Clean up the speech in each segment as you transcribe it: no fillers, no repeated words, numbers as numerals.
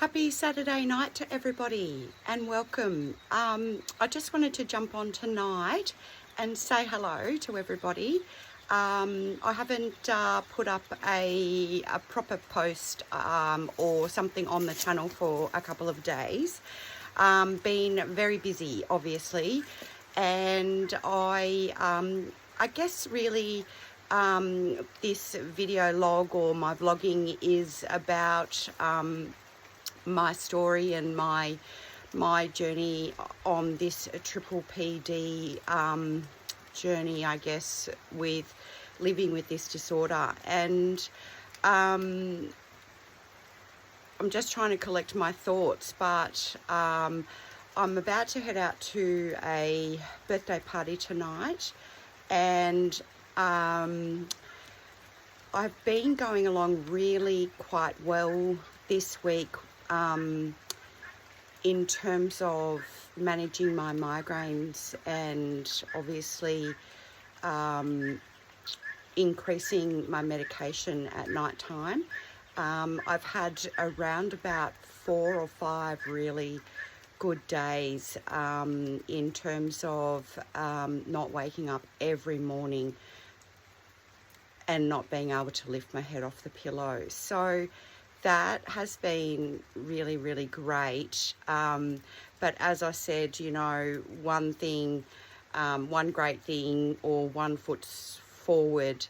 Happy Saturday night to everybody and welcome. I just wanted to jump on tonight and say hello to everybody. I haven't put up a proper post or something on the channel for a couple of days. Been very busy, obviously, and I guess really this video log or my vlogging is about my story and my journey on this Pppd journey, I guess, with living with this disorder. And I'm just trying to collect my thoughts, but I'm about to head out to a birthday party tonight, and I've been going along really quite well this week in terms of managing my migraines and obviously increasing my medication at night time. I've had around about 4 or 5 really good days in terms of not waking up every morning and not being able to lift my head off the pillow. So that has been really, really great. But as I said, you know, one great thing or one foot forward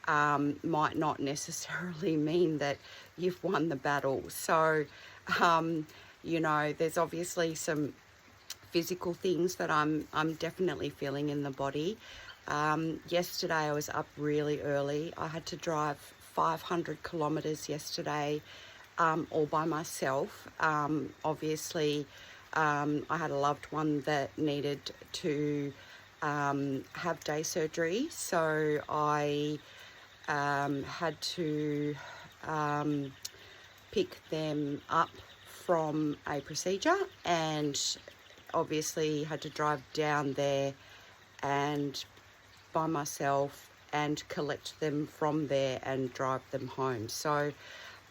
might not necessarily mean that you've won the battle. So, you know, there's obviously some physical things that I'm definitely feeling in the body. Yesterday I was up really early. I had to drive 500 kilometers yesterday, all by myself. Obviously, I had a loved one that needed to have day surgery, so I had to pick them up from a procedure, and obviously had to drive down there and by myself and collect them from there and drive them home. So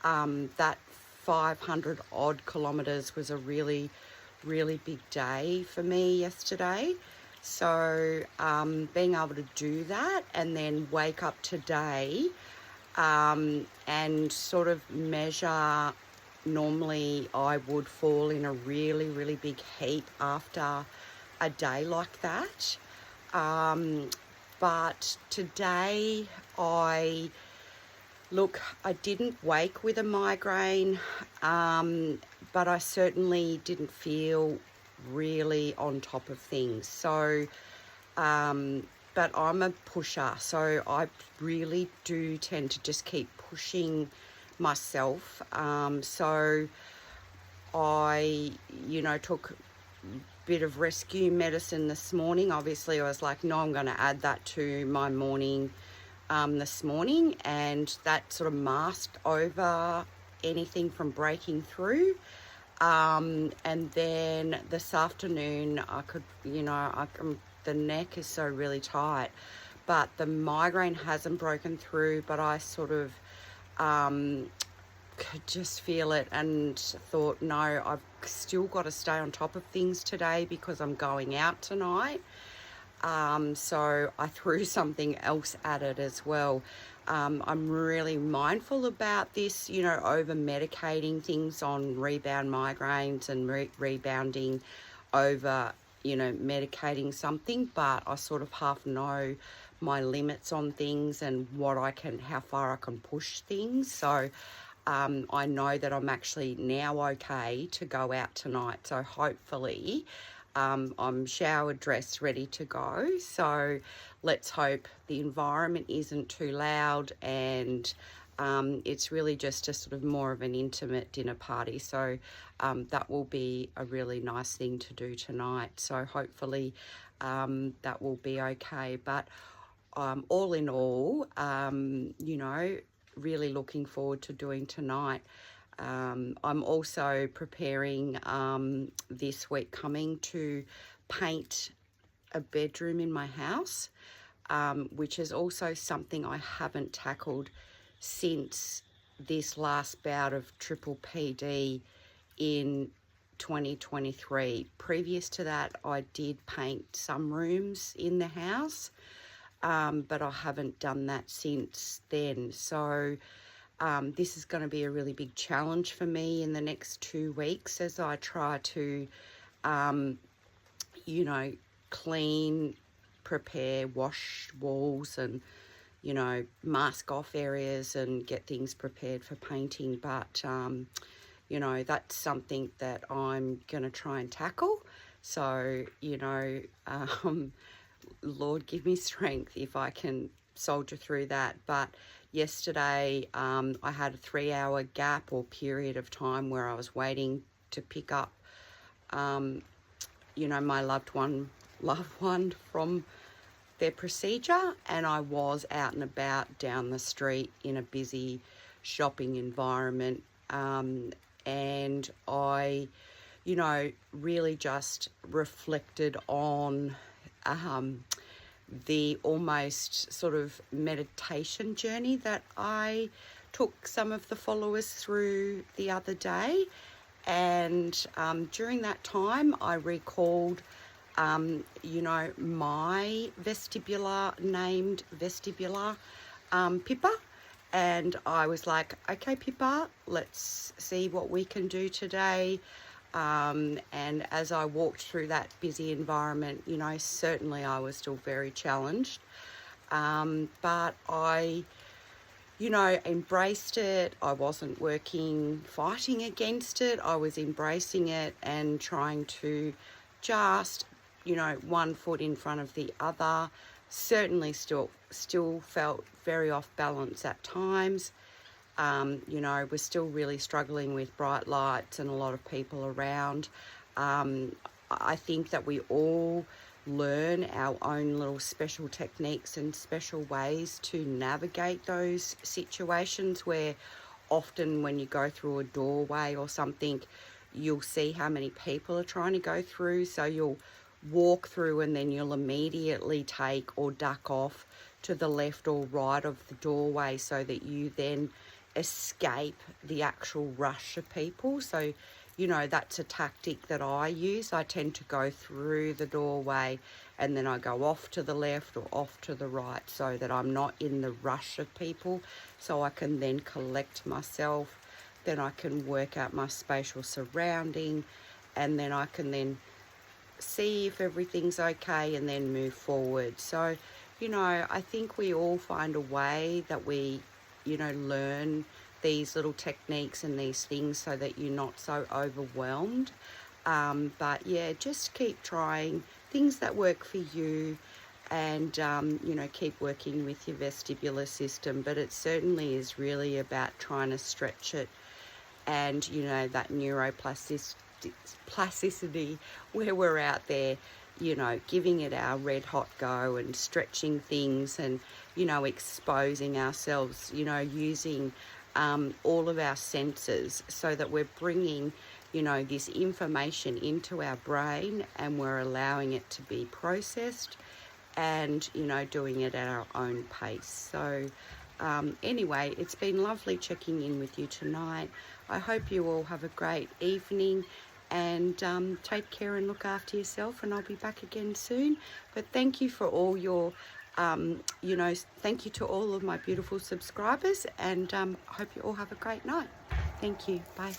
that 500 odd kilometers was a really, really big day for me yesterday. So being able to do that and then wake up today and sort of measure, normally I would fall in a really, really big heap after a day like that. But today I didn't wake with a migraine, but I certainly didn't feel really on top of things. So, but I'm a pusher, so I really do tend to just keep pushing myself. So I, you know, took bit of rescue medicine this morning. Obviously I was like, no, I'm going to add that to my morning this morning, and that sort of masked over anything from breaking through. And then this afternoon I could, you know, the neck is so really tight, but the migraine hasn't broken through, but I sort of could just feel it and thought, no, I've still got to stay on top of things today because I'm going out tonight. So I threw something else at it as well. I'm really mindful about this, you know, over medicating things on rebound migraines and rebounding over, you know, medicating something, but I sort of half know my limits on things and how far I can push things. So I know that I'm actually now okay to go out tonight. So hopefully I'm showered, dressed, ready to go. So let's hope the environment isn't too loud, and it's really just a sort of more of an intimate dinner party. So that will be a really nice thing to do tonight. So hopefully that will be okay. But all in all, you know, really looking forward to doing tonight. I'm also preparing this week coming to paint a bedroom in my house, which is also something I haven't tackled since this last bout of Pppd in 2023. Previous to that, I did paint some rooms in the house, but I haven't done that since then. So this is going to be a really big challenge for me in the next 2 weeks as I try to, you know, clean, prepare, wash walls and, you know, mask off areas and get things prepared for painting. But, you know, that's something that I'm going to try and tackle. So, you know, Lord, give me strength if I can soldier through that. But yesterday, I had a 3-hour gap or period of time where I was waiting to pick up, you know, my loved one from their procedure, and I was out and about down the street in a busy shopping environment, and I, you know, really just reflected on the almost sort of meditation journey that I took some of the followers through the other day. And during that time, I recalled, you know, my named vestibular Pippa. And I was like, okay, Pippa, let's see what we can do today. And as I walked through that busy environment, you know, certainly I was still very challenged. But I, you know, embraced it. I wasn't fighting against it. I was embracing it and trying to just, you know, one foot in front of the other. Certainly still felt very off balance at times. You know, we're still really struggling with bright lights and a lot of people around. I think that we all learn our own little special techniques and special ways to navigate those situations where often when you go through a doorway or something, you'll see how many people are trying to go through. So you'll walk through and then you'll immediately take or duck off to the left or right of the doorway so that you then escape the actual rush of people. So, you know, that's a tactic that I use. I tend to go through the doorway and then I go off to the left or off to the right so that I'm not in the rush of people, so I can then collect myself, then I can work out my spatial surrounding, and then I can then see if everything's okay and then move forward. So, you know, I think we all find a way that we, you know, learn these little techniques and these things so that you're not so overwhelmed. But yeah, just keep trying things that work for you, and you know, keep working with your vestibular system. But it certainly is really about trying to stretch it, and you know, that neuroplasticity where we're out there, you know, giving it our red hot go and stretching things and, you know, exposing ourselves, you know, using all of our senses so that we're bringing, you know, this information into our brain and we're allowing it to be processed and, you know, doing it at our own pace. So anyway, it's been lovely checking in with you tonight. I hope you all have a great evening, and take care and look after yourself, and I'll be back again soon. But thank you for all your you know, thank you to all of my beautiful subscribers, and I hope you all have a great night. Thank you. Bye.